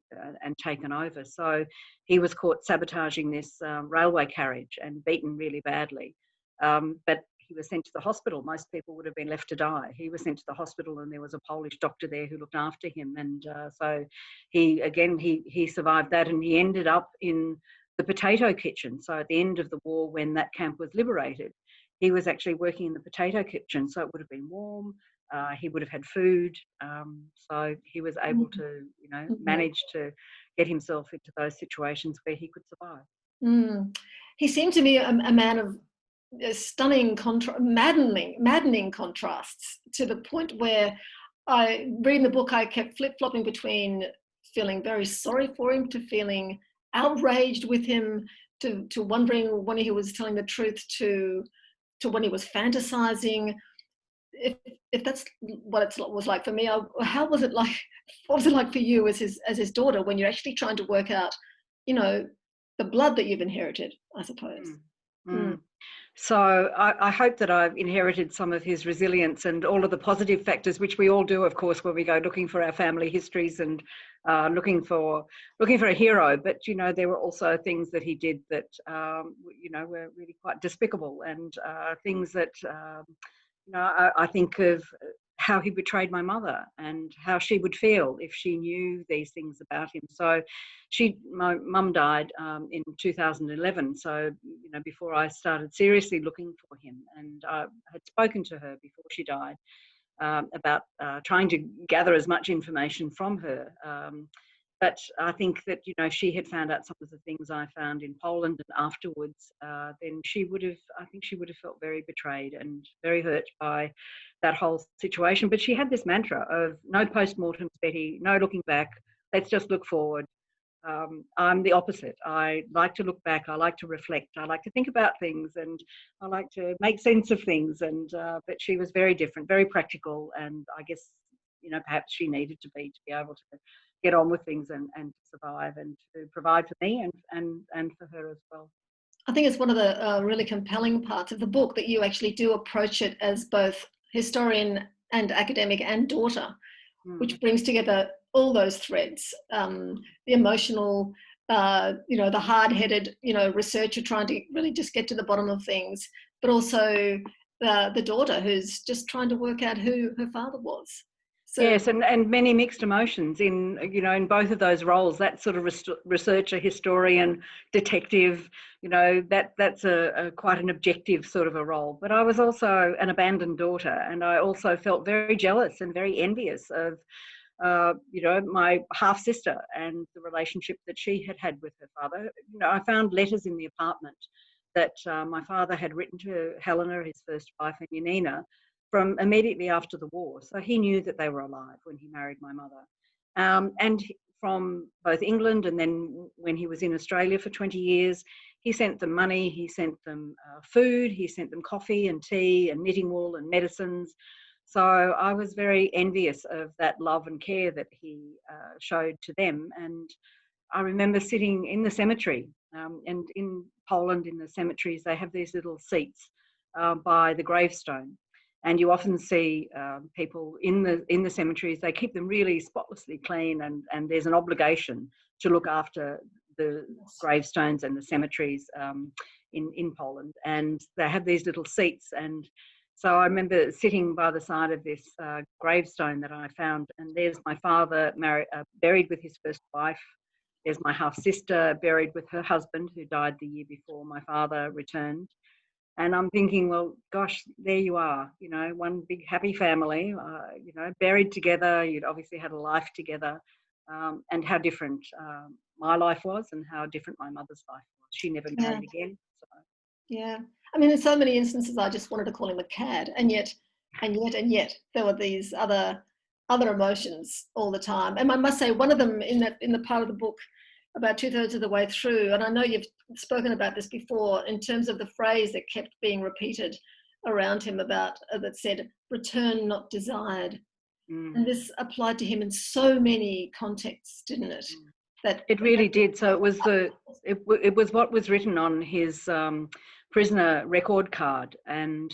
taken over. So he was caught sabotaging this railway carriage and beaten really badly. But he was sent to the hospital. Most people would have been left to die. He was sent to the hospital, and there was a Polish doctor there who looked after him. And so he survived that, and he ended up in the potato kitchen. So at the end of the war, when that camp was liberated, he was actually working in the potato kitchen. So it would have been warm. He would have had food. So he was able to, you know, manage to get himself into those situations where he could survive. He seemed to me a man of stunning, maddening contrasts, to the point where reading the book, I kept flip-flopping between feeling very sorry for him to feeling outraged with him to wondering when he was telling the truth to when he was fantasizing. If that's what it was like for me, how was it like? What was it like for you as his daughter when you're actually trying to work out, you know, the blood that you've inherited, I suppose? So I hope that I've inherited some of his resilience and all of the positive factors, which we all do, of course, when we go looking for our family histories and looking for a hero. But, you know, there were also things that he did that, you know, were really quite despicable, and things that, you know, I think of how he betrayed my mother and how she would feel if she knew these things about him. So my mum died in 2011, so before I started seriously looking for him, and I had spoken to her before she died about trying to gather as much information from her. But I think that, she had found out some of the things I found in Poland, and afterwards, then I think she would have felt very betrayed and very hurt by that whole situation. But she had this mantra of no postmortems, Betty, no looking back, let's just look forward. I'm the opposite. I like to look back. I like to reflect. I like to think about things, and I like to make sense of things. And but she was very different, very practical, and I guess perhaps she needed to be able to get on with things and survive and to provide for me and for her as well. I think it's one of the really compelling parts of the book that you actually do approach it as both historian and academic and daughter, which brings together all those threads, the emotional, the hard-headed, researcher trying to really just get to the bottom of things, but also the daughter who's just trying to work out who her father was. So, yes, and many mixed emotions in both of those roles. That sort of researcher, historian, detective, that's a quite an objective sort of a role. But I was also an abandoned daughter, and I also felt very jealous and very envious of my half sister and the relationship that she had with her father. I found letters in the apartment that my father had written to Helena, his first wife, and Yanina, from immediately after the war. So he knew that they were alive when he married my mother. And from both England, and then when he was in Australia for 20 years, he sent them money, he sent them food, he sent them coffee and tea and knitting wool and medicines. So I was very envious of that love and care that he showed to them. And I remember sitting in the cemetery, and in Poland, in the cemeteries, they have these little seats by the gravestone. And you often see people in the cemeteries, they keep them really spotlessly clean, and there's an obligation to look after the gravestones and the cemeteries in Poland. And they have these little seats. And so I remember sitting by the side of this gravestone that I found, and there's my father buried with his first wife. There's my half-sister buried with her husband, who died the year before my father returned. And I'm thinking, well, gosh, there you are, one big happy family, buried together. You'd obviously had a life together, and how different my life was and how different my mother's life was. She never married again. So. Yeah. I mean, in so many instances, I just wanted to call him a cad, and yet there were these other emotions all the time. And I must say, one of them in the part of the book, about 2/3 of the way through, and I know you've spoken about this before, in terms of the phrase that kept being repeated around him about that said, "Return not desired," and this applied to him in so many contexts, didn't it? That it really did. So it was what was written on his prisoner record card, and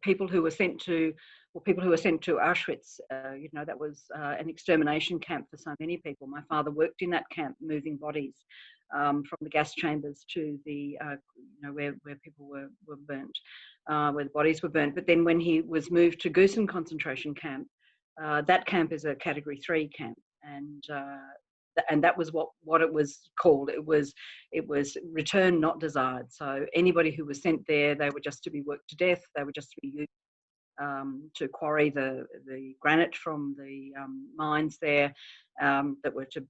people who were sent to Auschwitz, that was an extermination camp for so many people. My father worked in that camp, moving bodies from the gas chambers to the, where people were burnt, where the bodies were burnt. But then when he was moved to Gusen concentration camp, that camp is a Category 3 camp, and that was what it was called. It was return not desired. So anybody who was sent there, they were just to be worked to death. They were just to be used to quarry the granite from the mines there, that were to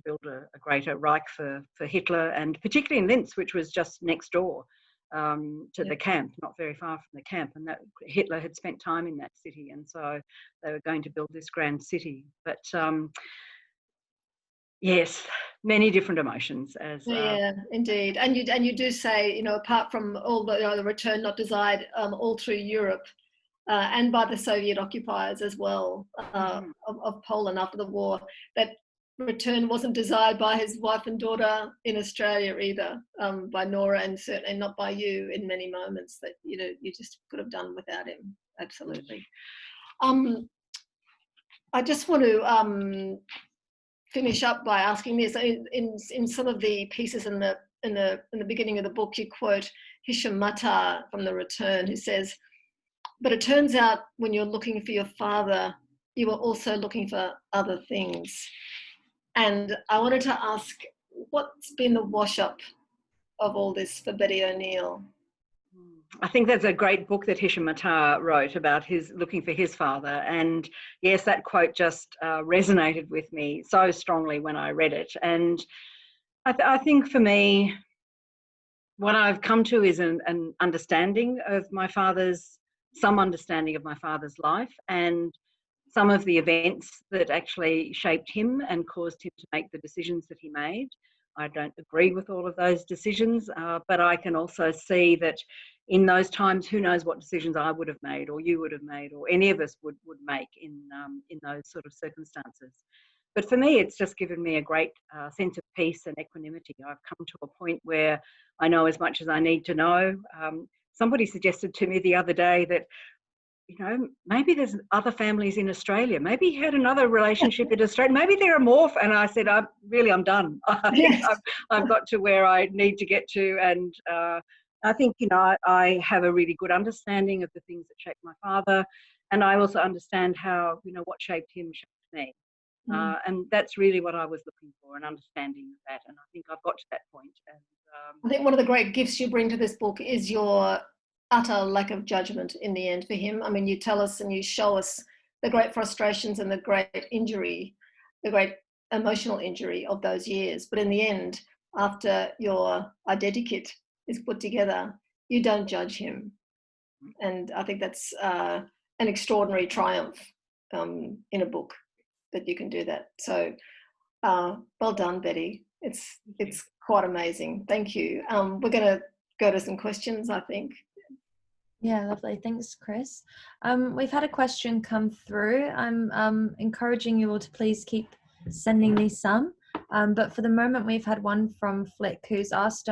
build a greater Reich for Hitler, and particularly in Linz, which was just next door to the camp, not very far from the camp, and that Hitler had spent time in that city, and so they were going to build this grand city. But yes, many different emotions. Indeed, and you do say, apart from all the return not desired, all through Europe, and by the Soviet occupiers as well, of Poland after the war, that return wasn't desired by his wife and daughter in Australia either, by Nora, and certainly not by you in many moments, that you just could have done without him. Absolutely. I just want to finish up by asking this. In some of the pieces in the beginning of the book, you quote Hisham Matar from The Return, who says, but it turns out when you're looking for your father, you were also looking for other things. And I wanted to ask, what's been the wash-up of all this for Betty O'Neill? I think that's a great book that Hisham Attar wrote about his looking for his father. And yes, that quote just resonated with me so strongly when I read it. And I think for me, what I've come to is an understanding of some understanding of my father's life and some of the events that actually shaped him and caused him to make the decisions that he made. I don't agree with all of those decisions, but I can also see that in those times, who knows what decisions I would have made or you would have made or any of us would make in those sort of circumstances. But for me, it's just given me a great sense of peace and equanimity. I've come to a point where I know as much as I need to know. Somebody suggested to me the other day that, maybe there's other families in Australia. Maybe he had another relationship in Australia. Maybe there are more. And I said, I'm done. I've got to where I need to get to. And I think, I have a really good understanding of the things that shaped my father. And I also understand how, what shaped him shaped me. And that's really what I was looking for, an understanding of that. And I think I've got to that point. And, I think one of the great gifts you bring to this book is your utter lack of judgment in the end for him. I mean, you tell us and you show us the great frustrations and the great injury, the great emotional injury of those years. But in the end, after your identikit is put together, you don't judge him. And I think that's an extraordinary triumph in a book, that you can do that. So well done, Betty. It's quite amazing. Thank you. We're going to go to some questions, I think. Yeah, lovely. Thanks, Chris. We've had a question come through. I'm encouraging you all to please keep sending me some. But for the moment, we've had one from Flick who's asked,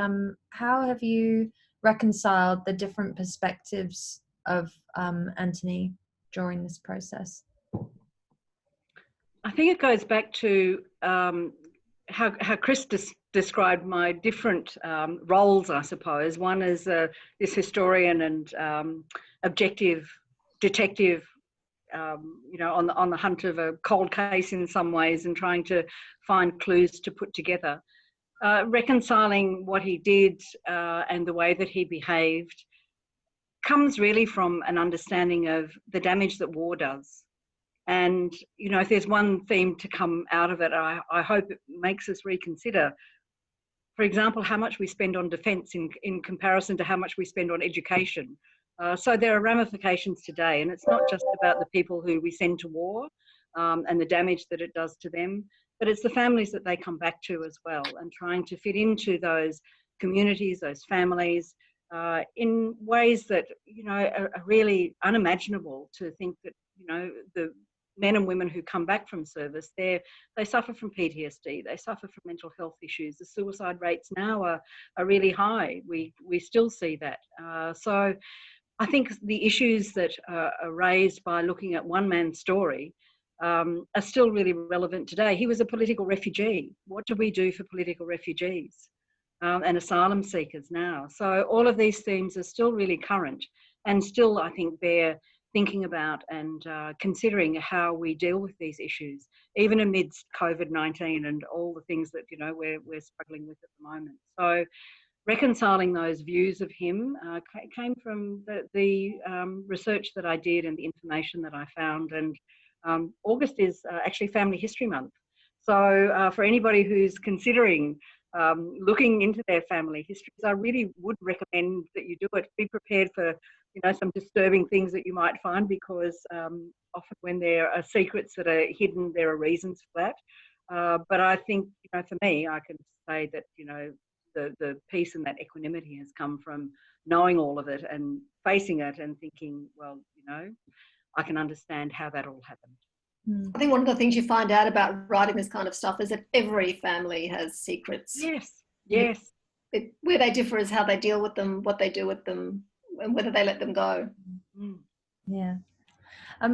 how have you reconciled the different perspectives of Antoni during this process? I think it goes back to how Chris described my different roles, I suppose. One is this historian and objective detective, on the hunt of a cold case in some ways and trying to find clues to put together. Reconciling what he did and the way that he behaved comes really from an understanding of the damage that war does. And, if there's one theme to come out of it, I hope it makes us reconsider, for example, how much we spend on defence in comparison to how much we spend on education. So there are ramifications today, and it's not just about the people who we send to war and the damage that it does to them, but it's the families that they come back to as well, and trying to fit into those communities, those families, in ways that, are really unimaginable to think that, the men and women who come back from service, they suffer from PTSD, they suffer from mental health issues. The suicide rates now are really high. We still see that. So I think the issues that are raised by looking at one man's story are still really relevant today. He was a political refugee. What do we do for political refugees and asylum seekers now? So all of these themes are still really current and still, I think, bear thinking about and considering how we deal with these issues, even amidst COVID-19 and all the things that, we're struggling with at the moment. So reconciling those views of him came from the research that I did and the information that I found. And August is actually Family History Month. So for anybody who's considering looking into their family histories, I really would recommend that you do it. Be prepared for some disturbing things that you might find, because often when there are secrets that are hidden, there are reasons for that. But I think, for me, I can say that, the peace and that equanimity has come from knowing all of it and facing it and thinking, well, I can understand how that all happened. I think one of the things you find out about writing this kind of stuff is that every family has secrets. Yes. Where they differ is how they deal with them, what they do with them, and whether they let them go. Yeah.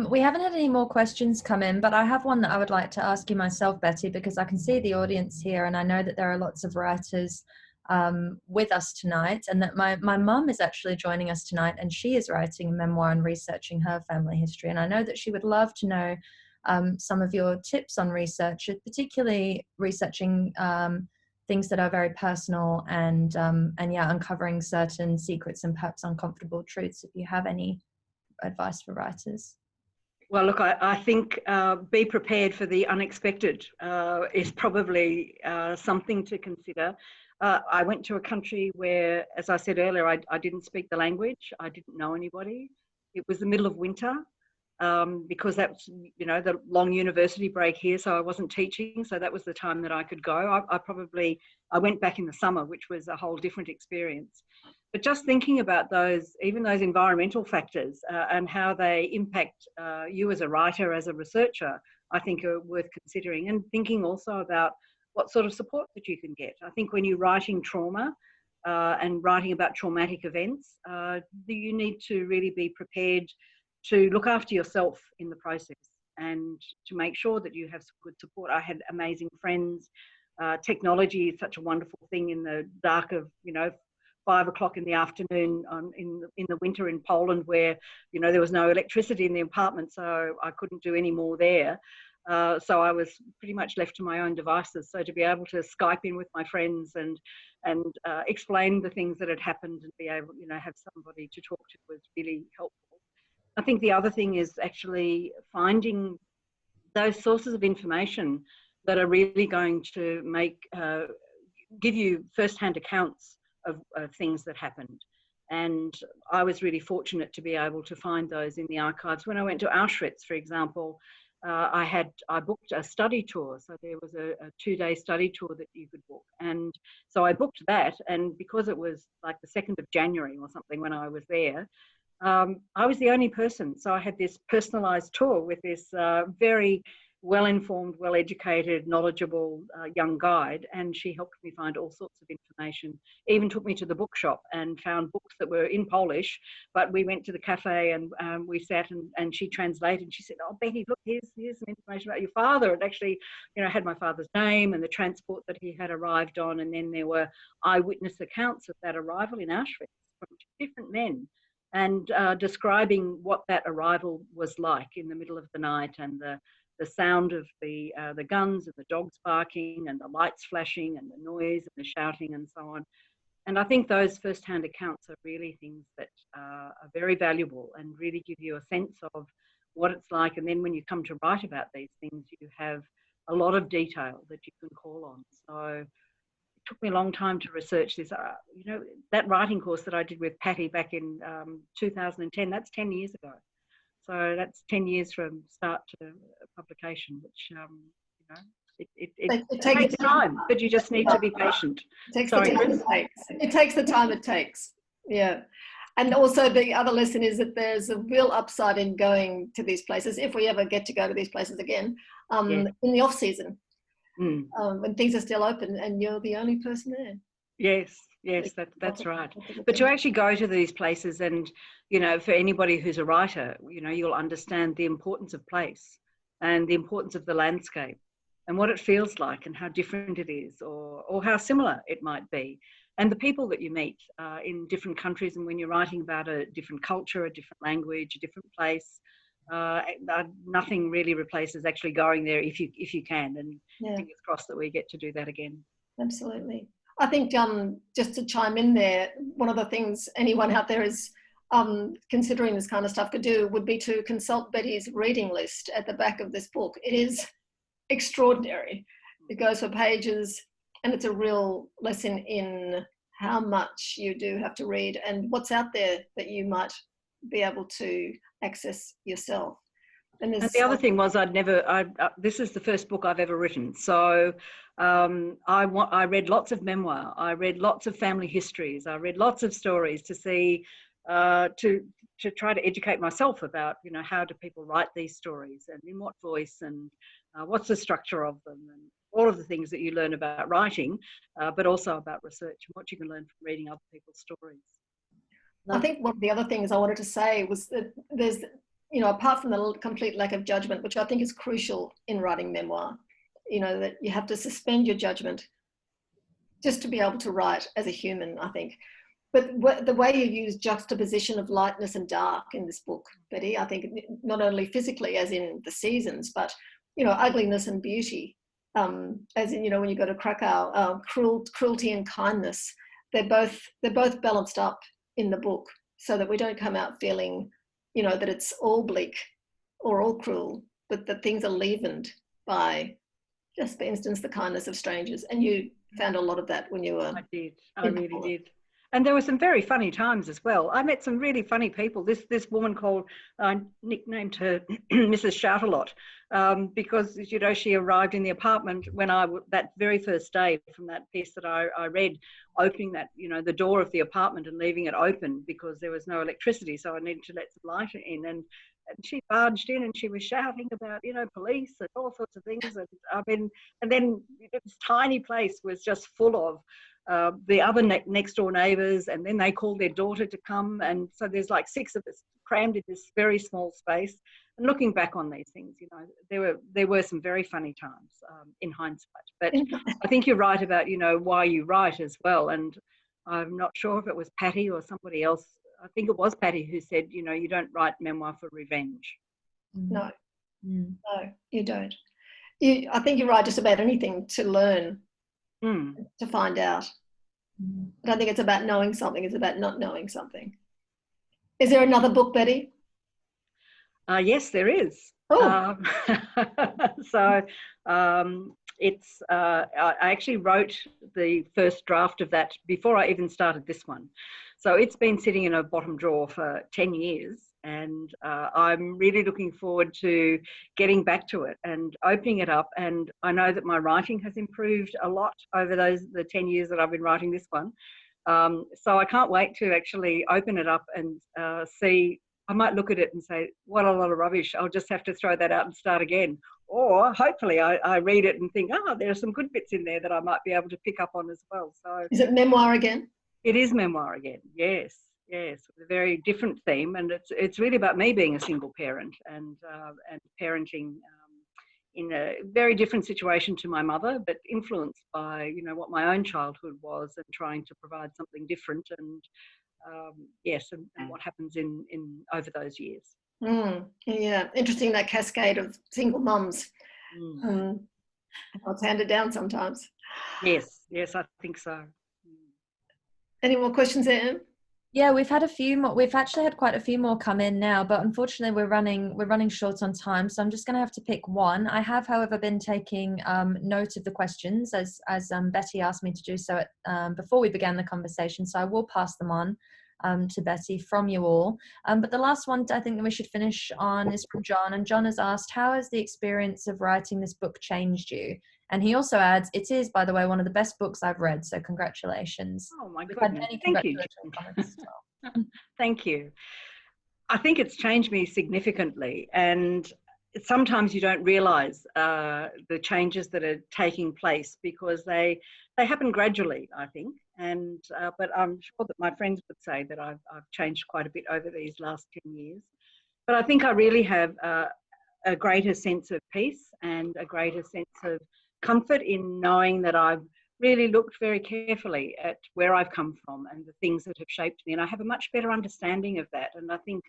We haven't had any more questions come in, but I have one that I would like to ask you myself, Betty, because I can see the audience here and I know that there are lots of writers with us tonight, and that my mum is actually joining us tonight, and she is writing a memoir and researching her family history. And I know that she would love to know some of your tips on research, particularly researching things that are very personal and yeah, uncovering certain secrets and perhaps uncomfortable truths, if you have any advice for writers. Well, look, I think be prepared for the unexpected is probably something to consider. I went to a country where, as I said earlier, I didn't speak the language. I didn't know anybody. It was the middle of winter because that's, the long university break here, so I wasn't teaching, so that was the time that I could go. I went back in the summer, which was a whole different experience. But just thinking about even those environmental factors and how they impact you as a writer, as a researcher, I think are worth considering. And thinking also about what sort of support that you can get. I think when you're writing trauma and writing about traumatic events, you need to really be prepared to look after yourself in the process and to make sure that you have some good support. I had amazing friends. Technology is such a wonderful thing in the dark of, 5 o'clock in the afternoon in the winter in Poland, where there was no electricity in the apartment, so I couldn't do any more there. So I was pretty much left to my own devices. So to be able to Skype in with my friends and explain the things that had happened and be able, have somebody to talk to was really helpful. I think the other thing is actually finding those sources of information that are really going to give you first-hand accounts of things that happened. And I was really fortunate to be able to find those in the archives. When I went to Auschwitz, for example, I booked a study tour. So there was a 2-day study tour that you could book. And so I booked that. And because it was like the 2nd of January or something when I was there, I was the only person. So I had this personalized tour with this very well-informed, well-educated, knowledgeable young guide, and she helped me find all sorts of information, even took me to the bookshop and found books that were in Polish, but we went to the cafe and we sat and she translated, and she said, "Oh, Betty, look, here's some information about your father." It actually, had my father's name and the transport that he had arrived on, and then there were eyewitness accounts of that arrival in Auschwitz from different men, and describing what that arrival was like in the middle of the night, and the sound of the guns and the dogs barking and the lights flashing and the noise and the shouting and so on. And I think those first-hand accounts are really things that are very valuable and really give you a sense of what it's like. And then when you come to write about these things, you have a lot of detail that you can call on. So it took me a long time to research this. That writing course that I did with Patty back in 2010, that's 10 years ago. So that's 10 years from start to publication, which, it takes time, but you just need to be patient. It takes the time it takes. Yeah. And also the other lesson is that there's a real upside in going to these places, if we ever get to go to these places again, in the off season, when things are still open and you're the only person there. Yes, that's right. But to actually go to these places and, for anybody who's a writer, you'll understand the importance of place and the importance of the landscape and what it feels like and how different it is or how similar it might be. And the people that you meet in different countries, and when you're writing about a different culture, a different language, a different place, nothing really replaces actually going there if you can. And fingers crossed that we get to do that again. Absolutely. I think just to chime in there, one of the things anyone out there is considering this kind of stuff could do would be to consult Betty's reading list at the back of this book. It is extraordinary. It goes for pages, and it's a real lesson in how much you do have to read and what's out there that you might be able to access yourself. And the other thing was this is the first book I've ever written. So I read lots of memoir. I read lots of family histories. I read lots of stories to see, to try to educate myself about, how do people write these stories and in what voice and what's the structure of them and all of the things that you learn about writing, but also about research and what you can learn from reading other people's stories. I think one of the other things I wanted to say was that there's, apart from the complete lack of judgment, which I think is crucial in writing memoir, that you have to suspend your judgment just to be able to write as a human, I think. But the way you use juxtaposition of lightness and dark in this book, Betty, I think not only physically as in the seasons, but, you know, ugliness and beauty, as in, you know, when you go to Krakow, cruelty and kindness, they're both balanced up in the book so that we don't come out feeling, you know, that it's all bleak or all cruel, but that things are leavened by, just for instance, the kindness of strangers. And you found a lot of that when you were... I did. I really did. And there were some very funny times as well. I met some really funny people. This woman called, nicknamed her Mrs. Shout-a-lot, because, you know, she arrived in the apartment when that very first day from that piece that I read, opening that, you know, the door of the apartment and leaving it open because there was no electricity. So I needed to let some light in. And she barged in and she was shouting about, you know, police and all sorts of things. And I mean, and then this tiny place was just full of the other next door neighbours, and then they called their daughter to come, and so there's like 6 of us crammed in this very small space. And looking back on these things, you know, there were some very funny times in hindsight. But I think you're right about, you know, why you write as well. And I'm not sure if it was Patty or somebody else. I think it was Patty who said, you know, you don't write memoir for revenge. No, no, you don't. I think you write just about anything to learn. To find out. I don't think it's about knowing something, it's about not knowing something. Is there another book, Betty? Yes, there is. So it's I actually wrote the first draft of that before I even started this one. So it's been sitting in a bottom drawer for 10 years. And I'm really looking forward to getting back to it and opening it up. And I know that my writing has improved a lot over the 10 years that I've been writing this one. So I can't wait to actually open it up and see. I might look at it and say, what a lot of rubbish. I'll just have to throw that out and start again. Or hopefully I read it and think, there are some good bits in there that I might be able to pick up on as well. So is it memoir again? It is memoir again, yes. Yes, a very different theme, and it's really about me being a single parent and parenting in a very different situation to my mother, but influenced by, you know, what my own childhood was and trying to provide something different. And and what happens in over those years. Yeah, interesting, that cascade of single mums. It's handed down sometimes. Yes, I think so. Any more questions there, Em? Yeah, we've had a few more. We've actually had quite a few more come in now, but unfortunately we're running short on time. So I'm just going to have to pick one. I have, however, been taking note of the questions as Betty asked me to do so before we began the conversation. So I will pass them on to Betty from you all. But the last one I think that we should finish on is from John. And John has asked, how has the experience of writing this book changed you? And he also adds, it is, by the way, one of the best books I've read, so congratulations. Oh, my goodness. Thank you. Thank you. I think it's changed me significantly, and sometimes you don't realise the changes that are taking place because they happen gradually, I think. And but I'm sure that my friends would say that I've changed quite a bit over these last 10 years. But I think I really have a greater sense of peace and a greater sense of comfort in knowing that I've really looked very carefully at where I've come from and the things that have shaped me. And I have a much better understanding of that. And I think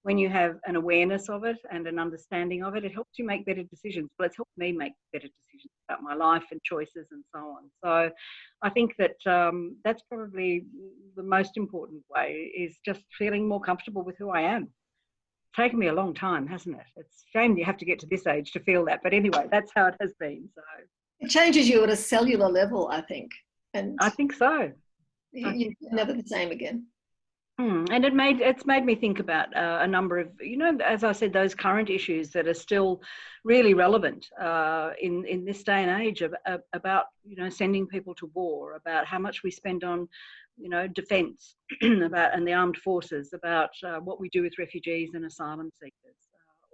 when you have an awareness of it and an understanding of it, it helps you make better decisions. Well, it's helped me make better decisions about my life and choices and so on. So I think that that's probably the most important way, is just feeling more comfortable with who I am. It's taken me a long time, hasn't it? It's a shame you have to get to this age to feel that. But anyway, that's how it has been. So it changes you at a cellular level, I think. And I think so. You're never the same again. And it's made me think about a number of, you know, as I said, those current issues that are still really relevant in this day and age about, you know, sending people to war, about how much we spend on, you know, defence, and the armed forces, about what we do with refugees and asylum seekers.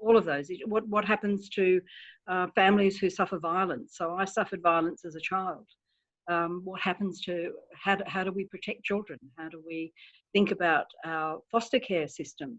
All of those. What happens to families who suffer violence? So I suffered violence as a child. What happens to, how do we protect children? How do we think about our foster care system?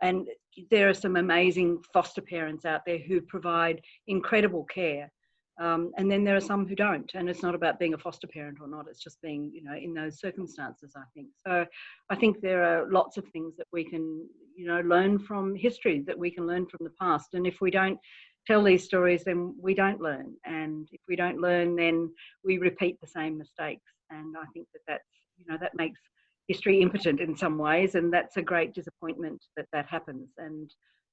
And there are some amazing foster parents out there who provide incredible care. And then there are some who don't, and it's not about being a foster parent or not, it's just being, you know, in those circumstances, I think. So I think there are lots of things that we can, you know, learn from history, that we can learn from the past. And if we don't tell these stories, then we don't learn. And if we don't learn, then we repeat the same mistakes. And I think that that's, you know, that makes history impotent in some ways, and that's a great disappointment that that happens. And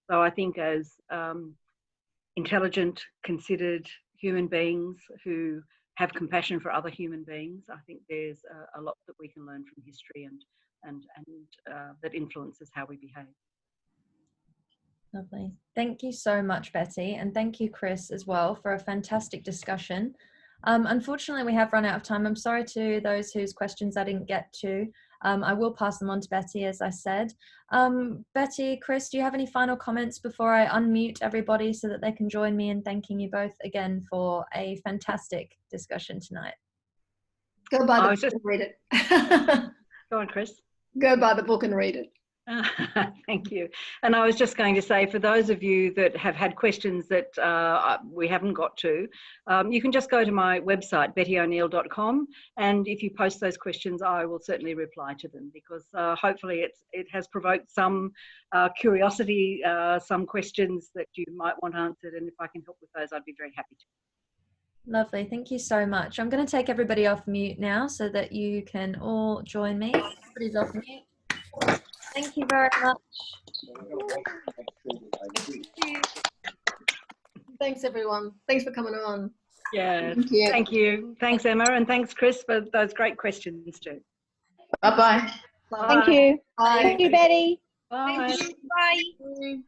so I think as intelligent, considered human beings who have compassion for other human beings, I think there's a lot that we can learn from history and that influences how we behave. Lovely. Thank you so much, Betty, and thank you, Chris, as well, for a fantastic discussion. Unfortunately, we have run out of time. I'm sorry to those whose questions I didn't get to. I will pass them on to Betty, as I said. Betty, Chris, do you have any final comments before I unmute everybody so that they can join me in thanking you both again for a fantastic discussion tonight? Go buy the book and read it. Go on, Chris. Go buy the book and read it. Thank you. And I was just going to say, for those of you that have had questions that we haven't got to, you can just go to my website, bettyoneil.com, and if you post those questions, I will certainly reply to them, because hopefully it has provoked some curiosity, some questions that you might want answered, and if I can help with those, I'd be very happy to. Lovely, thank you so much. I'm going to take everybody off mute now so that you can all join me. Everybody's off mute. Thank you very much. Thanks, everyone. Thanks for coming on. Yeah, thank you. Thanks, Emma, and thanks, Chris, for those great questions too. Bye-bye. Thank you. Bye. Thank you, Betty. Bye. Thank you. Bye.